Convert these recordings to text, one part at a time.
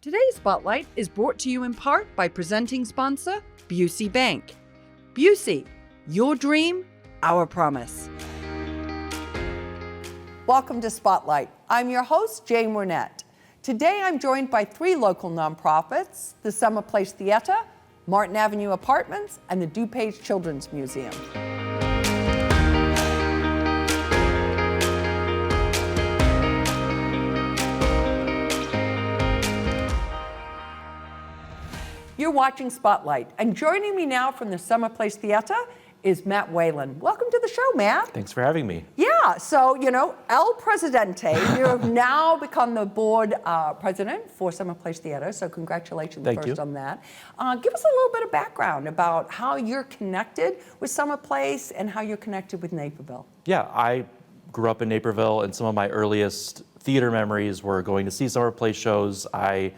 Today's Spotlight is brought to you in part by presenting sponsor, Busey Bank. Busey, your dream, our promise. Welcome to Spotlight. I'm your host, Jane Wernette. Today I'm joined by three local nonprofits, the Summer Place Theater, Martin Avenue Apartments, and the DuPage Children's Museum. You're watching Spotlight, and joining me now from the Summer Place Theater is Matt Whalen. Welcome to the show, Matt. Thanks for having me. Yeah, so, El Presidente, you have now become the board president for Summer Place Theater, so congratulations first on that. Give us a little bit of background about how you're connected with Summer Place and how you're connected with Naperville. Yeah, I grew up in Naperville, and some of my earliest theater memories were going to see Summer Place shows. I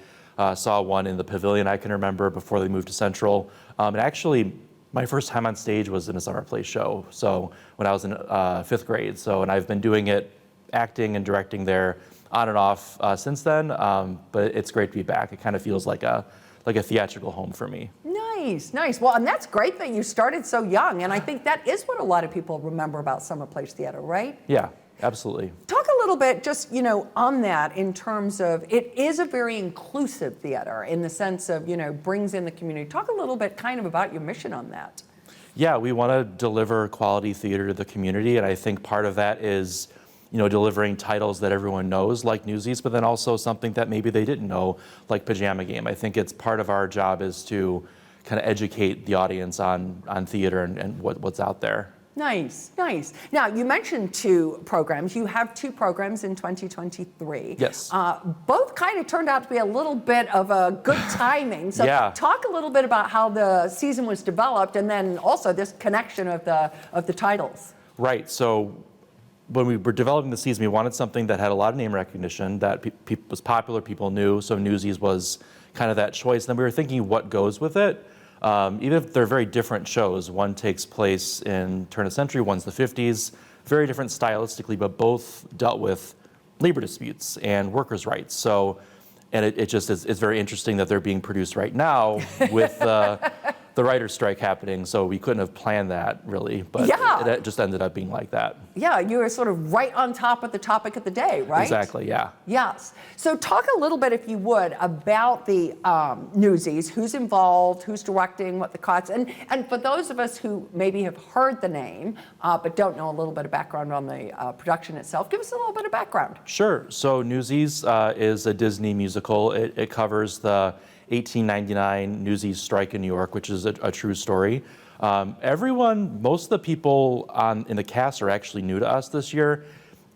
saw one in the Pavilion I can remember before they moved to Central. And actually, my first time on stage was in a Summer Place show, so when I was in fifth grade. And I've been doing it, acting and directing there on and off since then, but it's great to be back. It kind of feels like a theatrical home for me. Nice, nice. Well, and that's great that you started so young, and I think that is what a lot of people remember about Summer Place Theater, right? Yeah, absolutely. Talk a little bit just, on that in terms of, it is a very inclusive theater in the sense of, brings in the community. Talk a little bit kind of about your mission on that. Yeah, we want to deliver quality theater to the community, and I think part of that is, delivering titles that everyone knows, like Newsies, but then also something that maybe they didn't know, like Pajama Game. I think it's part of our job is to kind of educate the audience on theater and what's out there. Nice, nice. Now, you mentioned two programs. You have two programs in 2023. Yes. Both kind of turned out to be a little bit of a good timing. So yeah. Talk a little bit about how the season was developed and then also this connection of the titles. Right. So when we were developing the season, we wanted something that had a lot of name recognition, that was popular, people knew. So Newsies was kind of that choice. Then we were thinking what goes with it. Even if they're very different shows, one takes place in turn of century, one's the 50s, very different stylistically, but both dealt with labor disputes and workers' rights. So, and it just is, it's very interesting that they're being produced right now with the writer's strike happening. So we couldn't have planned that really, but yeah. it just ended up being like that. Yeah, you were sort of right on top of the topic of the day, right? Exactly, yeah. Yes. So talk a little bit, if you would, about the Newsies, who's involved, who's directing, what the costs, and for those of us who maybe have heard the name, but don't know a little bit of background on the production itself, give us a little bit of background. Sure. So Newsies is a Disney musical. It covers the 1899 Newsies strike in New York, which is a true story. Most of the people in the cast are actually new to us this year,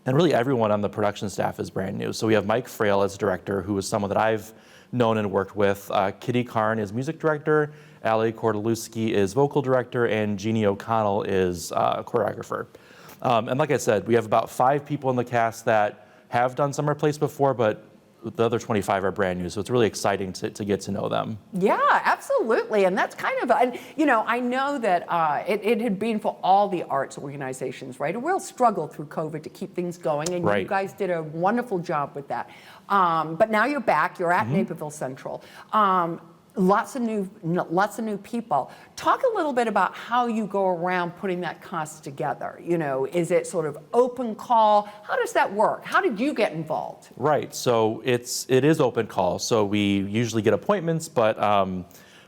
and really everyone on the production staff is brand new. So we have Mike Frail as director, who is someone that I've known and worked with. Kitty Karn is music director, Ali Kordaluski is vocal director, and Jeannie O'Connell is choreographer. And like I said, we have about 5 people in the cast that have done Summer Place before, but the other 25 are brand new, so it's really exciting to get to know them. Yeah, absolutely, and that's kind of, I know that it had been for all the arts organizations, right? A real struggle through COVID to keep things going, and right. You guys did a wonderful job with that. But now you're back, you're at Naperville Central. Lots of new people. Talk a little bit about how you go around putting that cast together. Is it sort of open call? How does that work? How did you get involved? Right. So it is open call. So we usually get appointments, but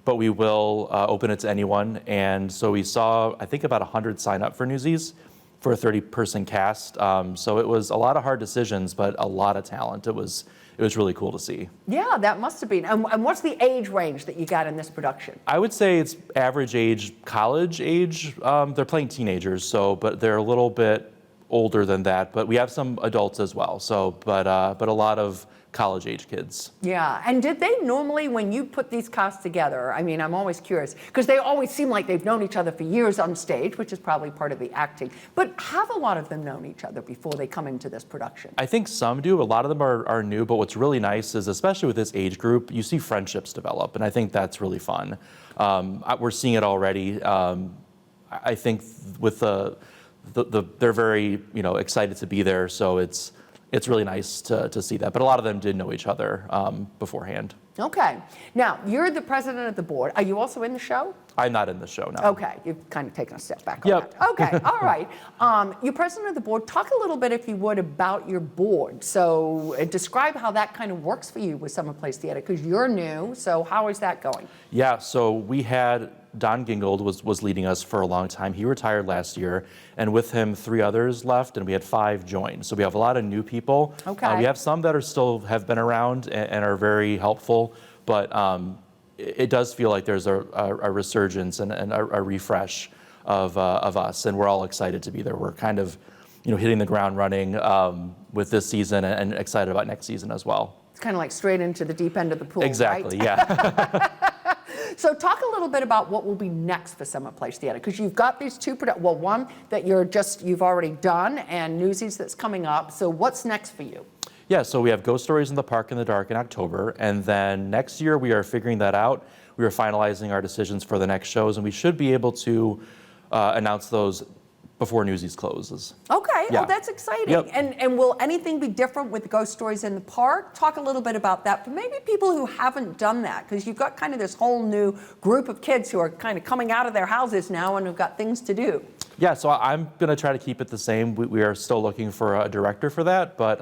we will open it to anyone. And so we saw, I think, about 100 sign up for Newsies for a 30-person cast. So it was a lot of hard decisions, but a lot of talent. It was really cool to see. Yeah, that must have been. And what's the age range that you got in this production? I would say it's average age, college age. They're playing teenagers, but they're a little bit older than that. But we have some adults as well. But a lot of college age kids. Yeah, and did they normally, when you put these casts together, I'm always curious, because they always seem like they've known each other for years on stage, which is probably part of the acting, but have a lot of them known each other before they come into this production? I think some do. A lot of them are new, but what's really nice is, especially with this age group, you see friendships develop, and I think that's really fun. We're seeing it already. I think with they're very excited to be there, so it's really nice to see that. But a lot of them did know each other beforehand. Okay. Now, you're the president of the board. Are you also in the show? I'm not in the show now. Okay, you've kind of taken a step back on Yep. that. Okay, all right. You're president of the board. Talk a little bit, if you would, about your board. So describe how that kind of works for you with Summer Place Theater, because you're new, so how is that going? Yeah, so we had Don Gingold was leading us for a long time. He retired last year, and with him, 3 others left, and we had 5 join. So we have a lot of new people. Okay. We have some that are still have been around and are very helpful, but it does feel like there's a resurgence and a refresh of us, and we're all excited to be there. We're kind of, hitting the ground running with this season and excited about next season as well. It's kind of like straight into the deep end of the pool, Exactly, right? yeah. So talk a little bit about what will be next for Summer Place Theater, because you've got these 2, one that you've already done, and Newsies that's coming up. So what's next for you? Yeah, so we have Ghost Stories in the Park in the Dark in October, and then next year we are figuring that out. We are finalizing our decisions for the next shows, and we should be able to announce those before Newsies closes. Okay, Yeah. oh, that's exciting. Yep. And will anything be different with Ghost Stories in the Park? Talk a little bit about that for maybe people who haven't done that, because you've got kind of this whole new group of kids who are kind of coming out of their houses now and who've got things to do. Yeah, so I'm going to try to keep it the same. We are still looking for a director for that, but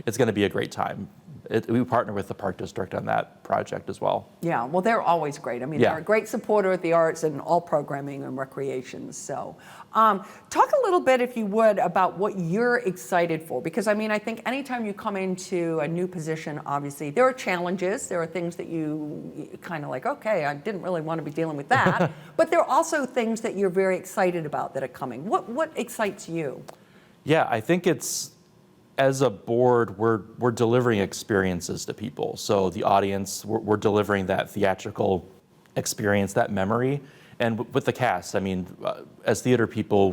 it's going to be a great time. We partner with the Park District on that project as well. Yeah, well, they're always great. I mean, Yeah. they're a great supporter of the arts and all programming and recreation. So talk a little bit, if you would, about what you're excited for. Because, I mean, I think anytime you come into a new position, obviously, there are challenges. There are things that you kind of like, okay, I didn't really want to be dealing with that. But there are also things that you're very excited about that are coming. What excites you? Yeah, I think it's, as a board, we're delivering experiences to people. So the audience, we're delivering that theatrical experience, that memory. And with the cast, I mean, as theater people,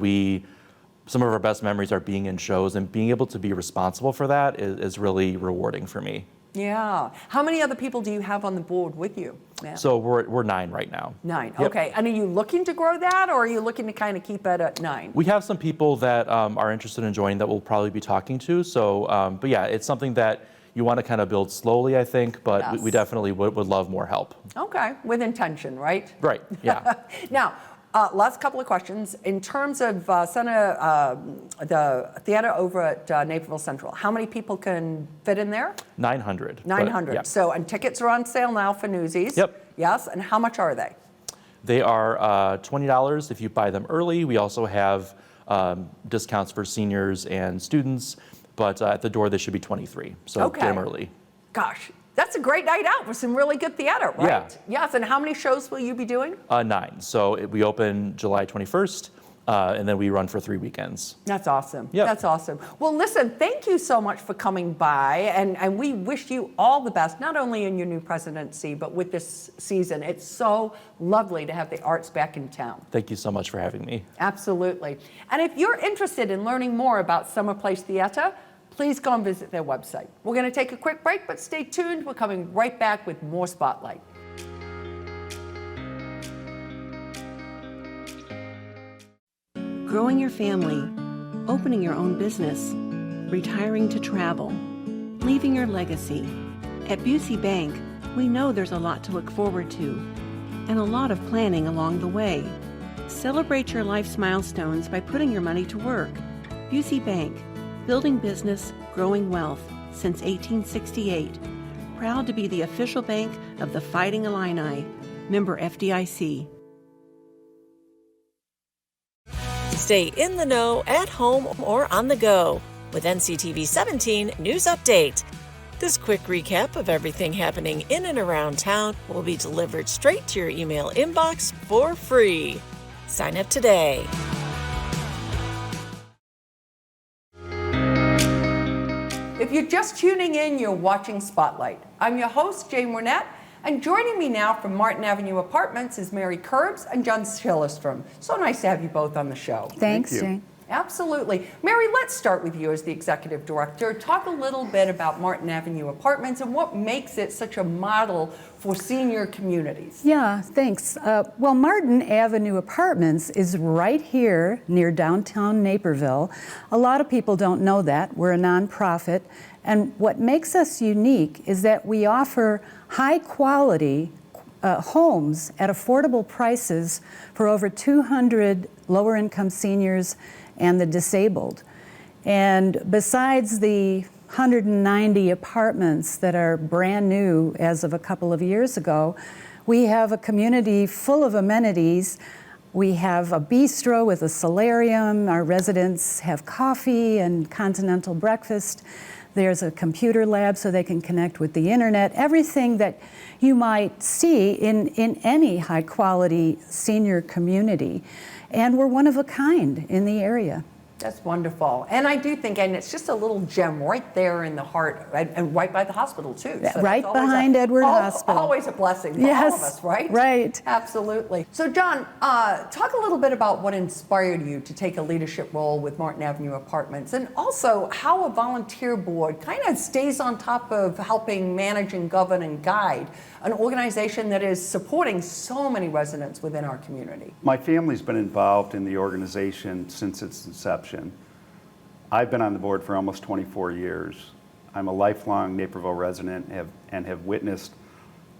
some of our best memories are being in shows, and being able to be responsible for that is really rewarding for me. Yeah. How many other people do you have on the board with you, Matt? So we're 9 right now. 9, Yep. okay. And are you looking to grow that, or are you looking to kind of keep it at 9? We have some people that are interested in joining that we'll probably be talking to. So, but yeah, it's something that you want to kind of build slowly, I think, but Yes. we definitely would love more help. Okay, with intention, right? Right, yeah. Now, last couple of questions. In terms of the theater over at Naperville Central, how many people can fit in there? 900. but, 900. yeah. So, and tickets are on sale now for Newsies. Yep. Yes, and how much are they? They are $20 if you buy them early. We also have discounts for seniors and students, but at the door they should be $23. So Okay. get them early. Gosh, that's a great night out with some really good theater, right? Yeah. Yes, and how many shows will you be doing? 9. So we open July 21st, and then we run for 3 weekends. That's awesome. Yep. That's awesome. Well, listen, thank you so much for coming by, and we wish you all the best, not only in your new presidency, but with this season. It's so lovely to have the arts back in town. Thank you so much for having me. Absolutely. And if you're interested in learning more about Summer Place Theater, please go and visit their website. We're going to take a quick break, but stay tuned. We're coming right back with more Spotlight. Growing your family, opening your own business, retiring to travel, leaving your legacy. At Busey Bank, we know there's a lot to look forward to and a lot of planning along the way. Celebrate your life's milestones by putting your money to work. Busey Bank, building business, growing wealth since 1868. Proud to be the official bank of the Fighting Illini. Member FDIC. Stay in the know at home or on the go with NCTV 17 News Update. This quick recap of everything happening in and around town will be delivered straight to your email inbox for free. Sign up today. If you're just tuning in, you're watching Spotlight. I'm your host, Jane Wernette, and joining me now from Martin Avenue Apartments is Mary Curbs and John Schillerstrom. So nice to have you both on the show. Thanks, Jane. Absolutely. Mary, let's start with you as the executive director. Talk a little bit about Martin Avenue Apartments and what makes it such a model for senior communities. Yeah, thanks. Well, Martin Avenue Apartments is right here near downtown Naperville. A lot of people don't know that. We're a nonprofit, And what makes us unique is that we offer high quality homes at affordable prices for over 200 lower income seniors and the disabled. And besides the 190 apartments that are brand new as of a couple of years ago, we have a community full of amenities. We have a bistro with a solarium. Our residents have coffee and continental breakfast. There's a computer lab so they can connect with the internet. Everything that you might see in any high quality senior community. And we're one of a kind in the area. That's wonderful. And I do think, and it's just a little gem right there in the heart, and right by the hospital too. So right behind Edward Hospital. Always a blessing for all of us, right? Right. Absolutely. So John, talk a little bit about what inspired you to take a leadership role with Martin Avenue Apartments, and also how a volunteer board kind of stays on top of helping manage and govern and guide an organization that is supporting so many residents within our community. My family's been involved in the organization since its inception. I've been on the board for almost 24 years. I'm a lifelong Naperville resident and have witnessed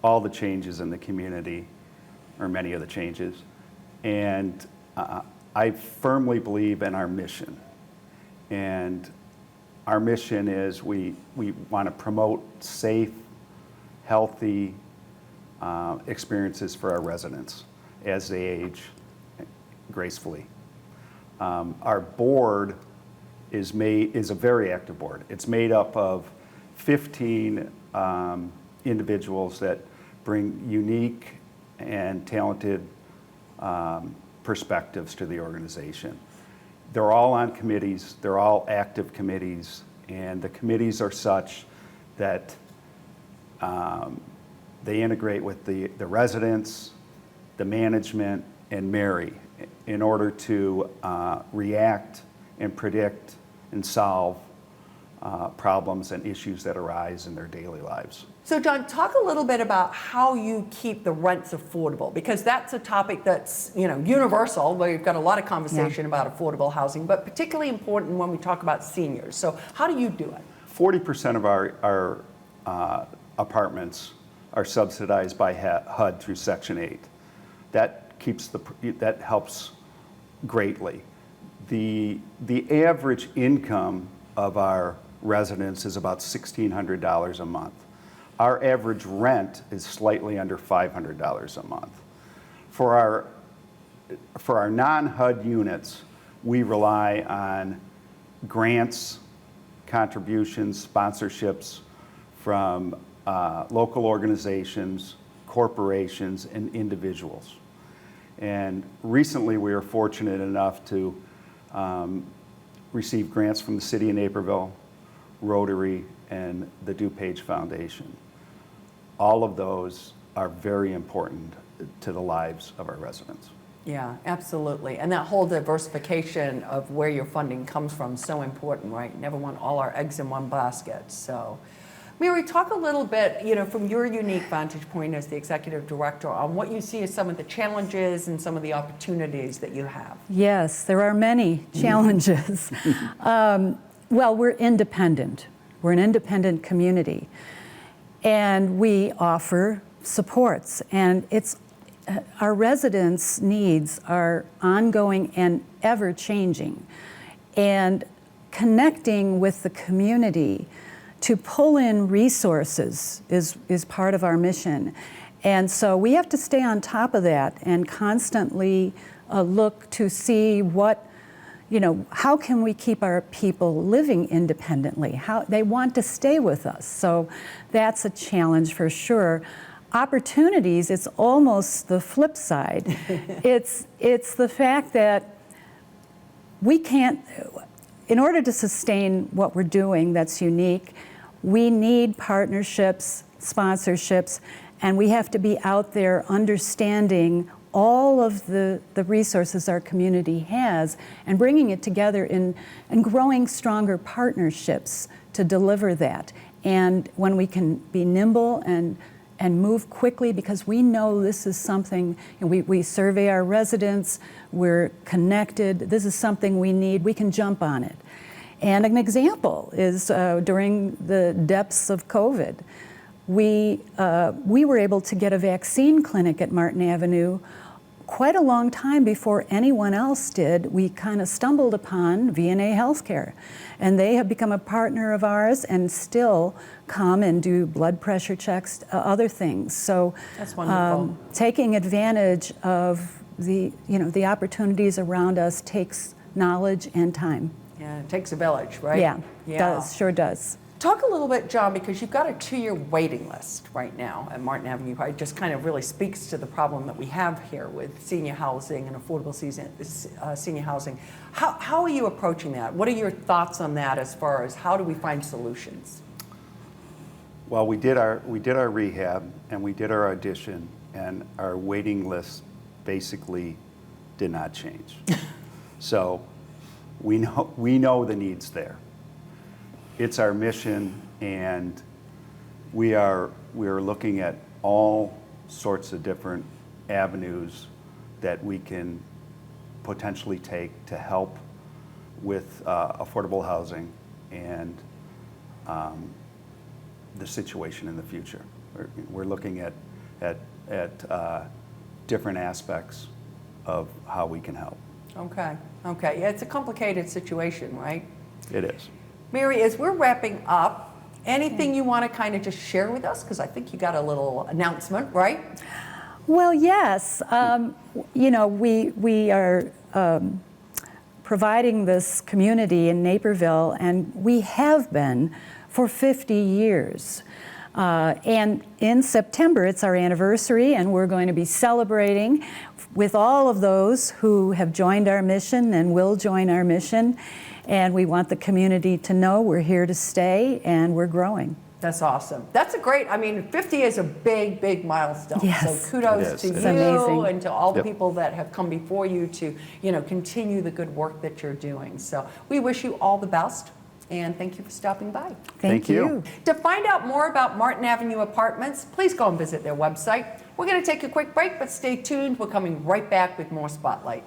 all the changes in the community, or many of the changes. And I firmly believe in our mission. And our mission is we want to promote safe, healthy experiences for our residents as they age gracefully. Our board is a very active board. It's made up of 15 individuals that bring unique and talented perspectives to the organization. They're all on committees, they're all active committees, and the committees are such that they integrate with the residents, the management, and Mary in order to react and predict and solve problems and issues that arise in their daily lives. So John, talk a little bit about how you keep the rents affordable, because that's a topic that's universal, where you've got a lot of conversation about affordable housing, but particularly important when we talk about seniors. So how do you do it? 40% of our apartments are subsidized by HUD through Section 8. That helps greatly. The average income of our residents is about $1,600 a month. Our average rent is slightly under $500 a month. For our non-HUD units, we rely on grants, contributions, sponsorships from local organizations, corporations, and individuals. And recently we were fortunate enough to receive grants from the City of Naperville, Rotary, and the DuPage Foundation. All of those are very important to the lives of our residents. Yeah, absolutely. And that whole diversification of where your funding comes from is so important, right? Never want all our eggs in one basket. So, Mary, talk a little bit, from your unique vantage point as the executive director on what you see as some of the challenges and some of the opportunities that you have. Yes, there are many challenges. Well, we're independent. We're an independent community. And we offer supports. And our residents' needs are ongoing and ever-changing. And connecting with the community to pull in resources is part of our mission. And so we have to stay on top of that and constantly look to see how can we keep our people living independently? How they want to stay with us. So that's a challenge for sure. Opportunities, it's almost the flip side. It's the fact that we can't, in order to sustain what we're doing that's unique, we need partnerships, sponsorships, and we have to be out there understanding all of the resources our community has and bringing it together and growing stronger partnerships to deliver that. And when we can be nimble and move quickly, because we know this is something, we survey our residents, we're connected, this is something we need, we can jump on it. And an example is during the depths of COVID, we were able to get a vaccine clinic at Martin Avenue quite a long time before anyone else did. We kind of stumbled upon VNA Healthcare, and they have become a partner of ours and still come and do blood pressure checks, other things. So that's wonderful. Taking advantage of the opportunities around us takes knowledge and time. Yeah, it takes a village, right? Yeah. Sure does. Talk a little bit, John, because you've got a 2-year waiting list right now at Martin Avenue. It just kind of really speaks to the problem that we have here with senior housing and affordable senior housing. How are you approaching that? What are your thoughts on that as far as how do we find solutions? Well, we did our rehab and we did our audition, and our waiting list basically did not change. So we know the needs there. It's our mission, and we are looking at all sorts of different avenues that we can potentially take to help with affordable housing and the situation in the future. We're looking at different aspects of how we can help. Okay. Yeah, it's a complicated situation, right? It is. Mary, as we're wrapping up, anything you want to kind of just share with us? Because I think you got a little announcement, right? Well, yes. We are providing this community in Naperville, and we have been for 50 years. And in September, it's our anniversary, and we're going to be celebrating with all of those who have joined our mission and will join our mission. And we want the community to know we're here to stay and we're growing. That's awesome. That's a great, 50 is a big, big milestone. Yes. So kudos to you amazing. and to all the people that have come before you to, continue the good work that you're doing. So we wish you all the best. And thank you for stopping by. Thank you. To find out more about Martin Avenue Apartments, please go and visit their website. We're going to take a quick break, but stay tuned. We're coming right back with more Spotlight.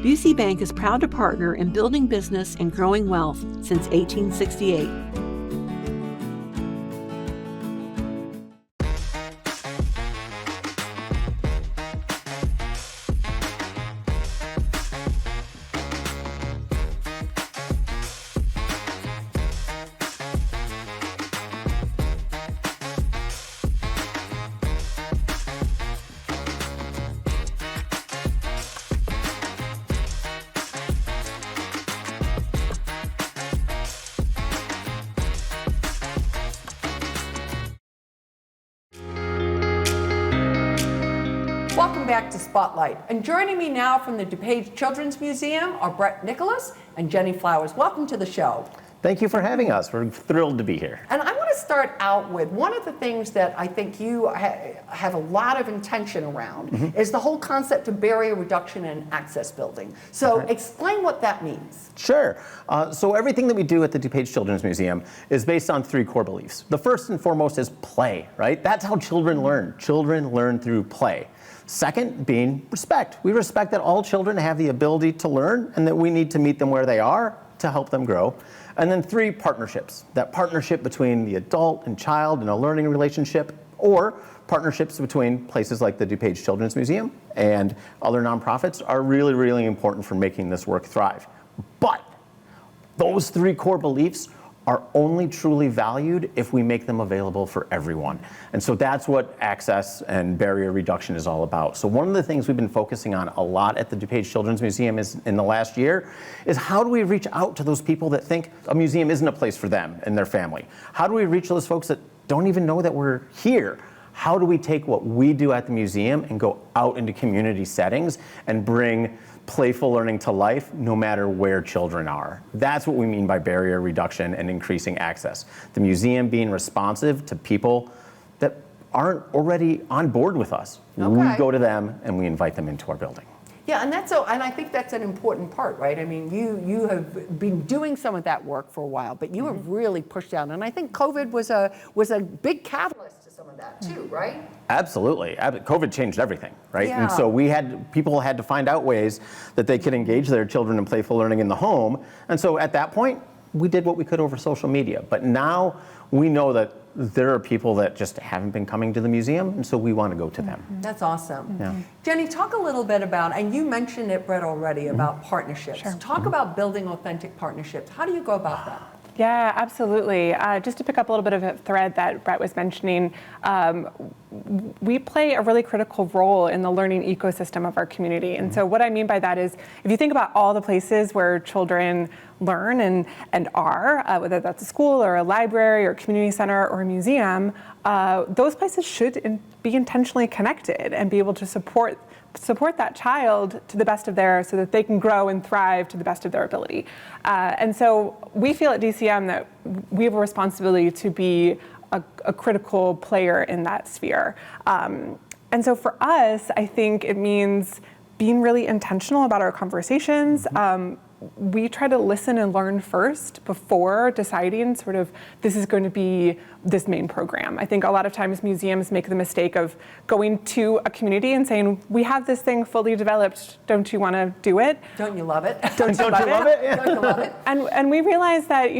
Busey Bank is proud to partner in building business and growing wealth since 1868. Welcome back to Spotlight. And joining me now from the DuPage Children's Museum are Brett Nicholas and Jenny Flowers. Welcome to the show. Thank you for having us. We're thrilled to be here. And I want to start out with one of the things that I think you have a lot of intention around is the whole concept of barrier reduction and access building. So explain what that means. Sure. So everything that we do at the DuPage Children's Museum is based on 3 core beliefs. The first and foremost is play, right? That's how children learn. Children learn through play. Second being respect. We respect that all children have the ability to learn and that we need to meet them where they are to help them grow. And then 3, partnerships. That partnership between the adult and child in a learning relationship, or partnerships between places like the DuPage Children's Museum and other nonprofits are really, really important for making this work thrive. But those 3 core beliefs are only truly valued if we make them available for everyone. And so that's what access and barrier reduction is all about. So one of the things we've been focusing on a lot at the DuPage Children's Museum is in the last year is how do we reach out to those people that think a museum isn't a place for them and their family? How do we reach those folks that don't even know that we're here? How do we take what we do at the museum and go out into community settings and bring playful learning to life no matter where children are? That's what we mean by barrier reduction and increasing access. The museum being responsive to people that aren't already on board with us. Okay. We go to them and we invite them into our building. Yeah, and and I think that's an important part, right? I mean, you have been doing some of that work for a while, but you have really pushed out, and I think COVID was a big catalyst to some of that too, right? Absolutely. COVID changed everything, right? Yeah. And so people had to find out ways that they could engage their children in playful learning in the home. And so at that point, we did what we could over social media. But now we know that there are people that just haven't been coming to the museum, and so we want to go to them. That's awesome. Yeah. Jenny, talk a little bit about, and you mentioned it, Brett, already, about partnerships. Talk about building authentic partnerships. How do you go about that? Yeah, absolutely. Just to pick up a little bit of a thread that Brett was mentioning, we play a really critical role in the learning ecosystem of our community. And so what I mean by that is, if you think about all the places where children learn and are, whether that's a school or a library or a community center or a museum, those places should be intentionally connected and be able to support that child to the best of so that they can grow and thrive to the best of their ability. And so we feel at DCM that we have a responsibility to be a critical player in that sphere. And so for us, I think it means being really intentional about our conversations. We try to listen and learn first before deciding sort of this is going to be this main program. I think a lot of times museums make the mistake of going to a community and saying, we have this thing fully developed, don't you want to do it? Don't you love it? Don't you love it? Yeah. Don't you love it? And we realize that,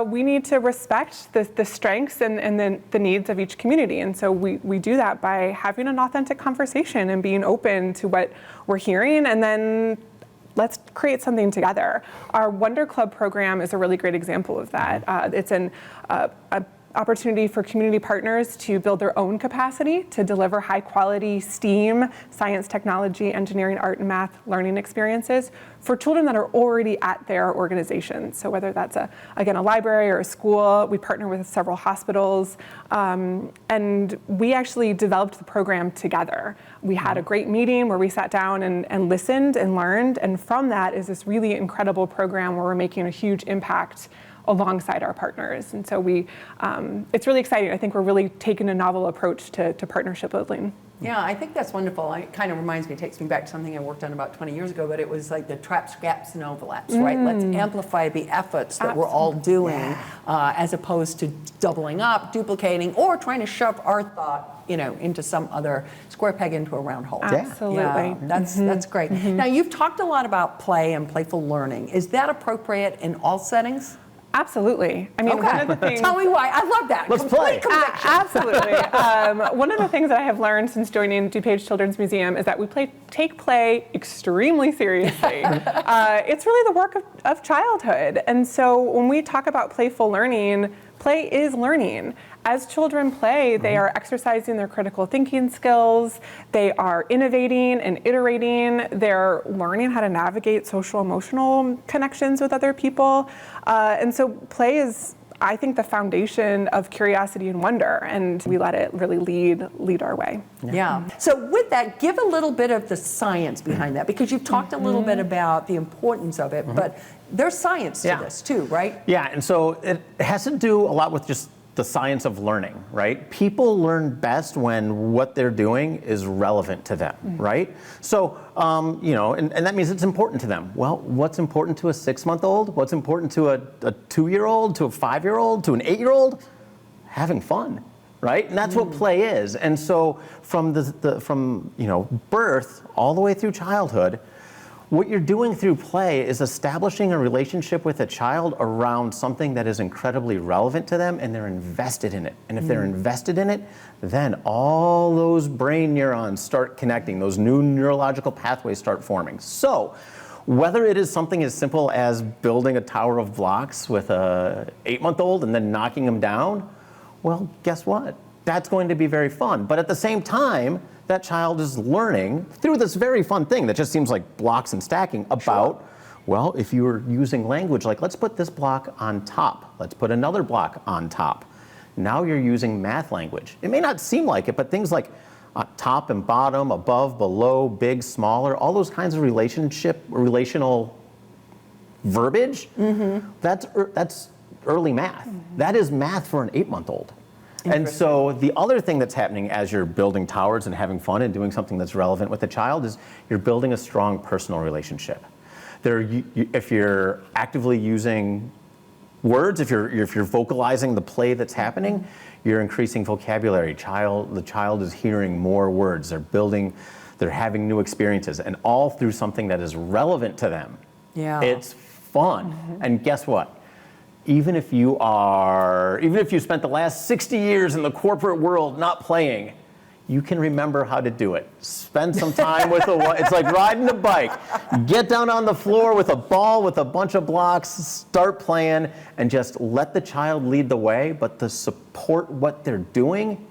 we need to respect the strengths and the needs of each community. And so we do that by having an authentic conversation and being open to what we're hearing, and then let's create something together. Our Wonder Club program is a really great example of that. It's an opportunity for community partners to build their own capacity to deliver high quality STEAM, science, technology, engineering, art, and math learning experiences for children that are already at their organizations. So whether that's a library or a school, we partner with several hospitals, and we actually developed the program together. We had a great meeting where we sat down and listened and learned, and from that is this really incredible program where we're making a huge impact alongside our partners. And so it's really exciting. I think we're really taking a novel approach to partnership building. Yeah, I think that's wonderful. It kind of reminds me, takes me back to something I worked on about 20 years ago, but it was like the traps, gaps, and overlaps, right? Let's amplify the efforts that we're all doing as opposed to doubling up, duplicating, or trying to shove our thought into some other square peg into a round hole. Absolutely. Yeah, that's great. Now, you've talked a lot about play and playful learning. Is that appropriate in all settings? One of the things. Tell me why. I love that. Let's play. Absolutely. One of the things that I have learned since joining DuPage Children's Museum is that we take play extremely seriously. It's really the work of childhood. And so when we talk about playful learning, play is learning. As children play, they are exercising their critical thinking skills, they are innovating and iterating, they're learning how to navigate social emotional connections with other people. And so play is, I think, the foundation of curiosity and wonder, and we let it really lead our way. Yeah. So with that, give a little bit of the science behind that, because you've talked a little bit about the importance of it, but there's science to this too, right? Yeah, and so it has to do a lot with just the science of learning, right? People learn best when what they're doing is relevant to them, right? So, and that means it's important to them. Well, what's important to a 6-month-old? What's important to a 2-year-old, to a 5-year-old, to an 8-year-old? Having fun, right? And that's what play is. And so from birth all the way through childhood, what you're doing through play is establishing a relationship with a child around something that is incredibly relevant to them, and they're invested in it. And if they're invested in it, then all those brain neurons start connecting, those new neurological pathways start forming. So whether it is something as simple as building a tower of blocks with a 8-month-old and then knocking them down, well, guess what? That's going to be very fun. But at the same time, that child is learning through this very fun thing that just seems like blocks and stacking about, well, if you were using language like, let's put this block on top, let's put another block on top. Now you're using math language. It may not seem like it, but things like top and bottom, above, below, big, smaller, all those kinds of relational verbiage, that's early math. That is math for an 8-month-old. And so the other thing that's happening as you're building towers and having fun and doing something that's relevant with the child is you're building a strong personal relationship. If you're actively using words, if you're vocalizing the play that's happening, you're increasing vocabulary. The child is hearing more words. They're having new experiences, and all through something that is relevant to them. Yeah. It's fun. And guess what? Even if you spent the last 60 years in the corporate world not playing, you can remember how to do it. Spend some time with it's like riding a bike. Get down on the floor with a ball with a bunch of blocks, start playing, and just let the child lead the way, but to support what they're doing,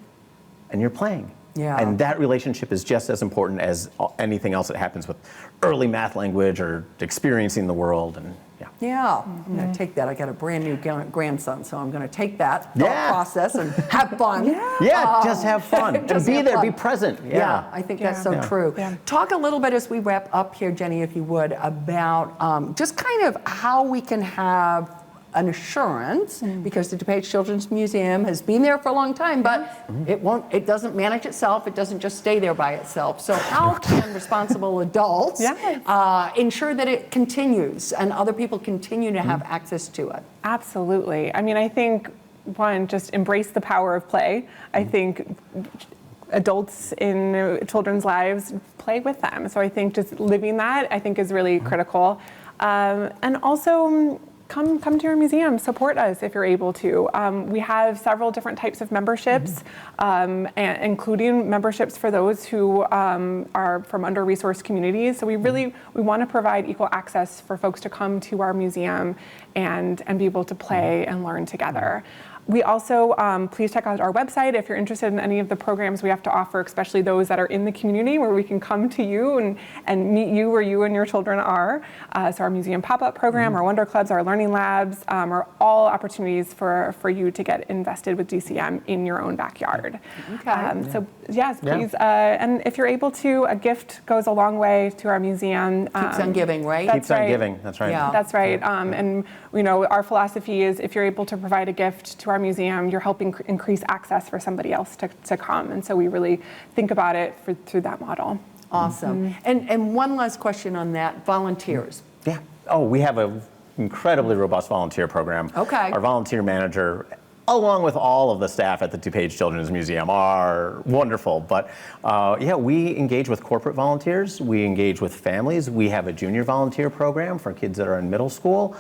and you're playing. Yeah. And that relationship is just as important as anything else that happens with early math language or experiencing the world. And Yeah, I'm going to take that. I got a brand new grandson, so I'm going to take that thought process and have fun. Just have fun. And be there, be present. Yeah, I think that's so true. Yeah. Talk a little bit as we wrap up here, Jenny, if you would, about just kind of how we can have an assurance, because the DuPage Children's Museum has been there for a long time, but it doesn't manage itself. It doesn't just stay there by itself. So how can responsible adults ensure that it continues and other people continue to have access to it? Absolutely. I mean, I think, one, just embrace the power of play. I think adults in children's lives play with them. So I think just living that, I think, is really critical. And also, come to your museum, support us if you're able to. We have several different types of memberships, including memberships for those who are from under-resourced communities. So we want to provide equal access for folks to come to our museum and be able to play and learn together. We also, please check out our website if you're interested in any of the programs we have to offer, especially those that are in the community where we can come to you and meet you where you and your children are. So our museum pop-up program, our Wonder Clubs, our learning labs are all opportunities for you to get invested with DCM in your own backyard. So yes, please. And if you're able to, a gift goes a long way to our museum. Keeps on giving, right? Keeps on giving, that's right. Yeah. That's right. And our philosophy is if you're able to provide a gift to our museum, you're helping increase access for somebody else to come. And so we really think about it through that model. Awesome. And one last question on that, volunteers. Yeah. Oh, we have an incredibly robust volunteer program. Okay. Our volunteer manager, along with all of the staff at the DuPage Children's Museum, are wonderful. But we engage with corporate volunteers. We engage with families. We have a junior volunteer program for kids that are in middle school.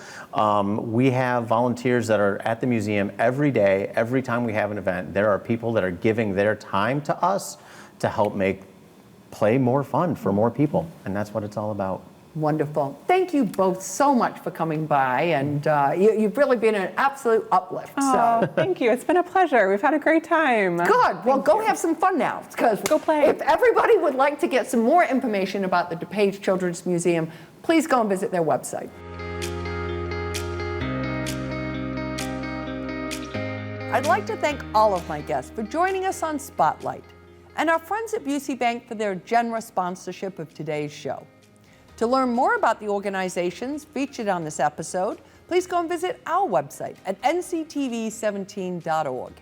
We have volunteers that are at the museum every day. Every time we have an event, there are people that are giving their time to us to help make play more fun for more people. And that's what it's all about. Wonderful. Thank you both so much for coming by, and you've really been an absolute uplift. Oh, thank you. It's been a pleasure. We've had a great time. Good. Well, go have some fun now, because go play. If everybody would like to get some more information about the DuPage Children's Museum, please go and visit their website. I'd like to thank all of my guests for joining us on Spotlight, and our friends at Busey Bank for their generous sponsorship of today's show. To learn more about the organizations featured on this episode, please go and visit our website at nctv17.org.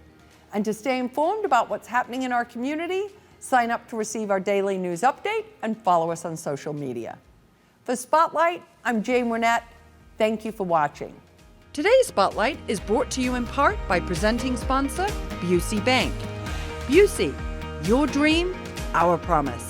And to stay informed about what's happening in our community, sign up to receive our daily news update and follow us on social media. For Spotlight, I'm Jane Wernette. Thank you for watching. Today's Spotlight is brought to you in part by presenting sponsor, Busey Bank. Busey, your dream, our promise.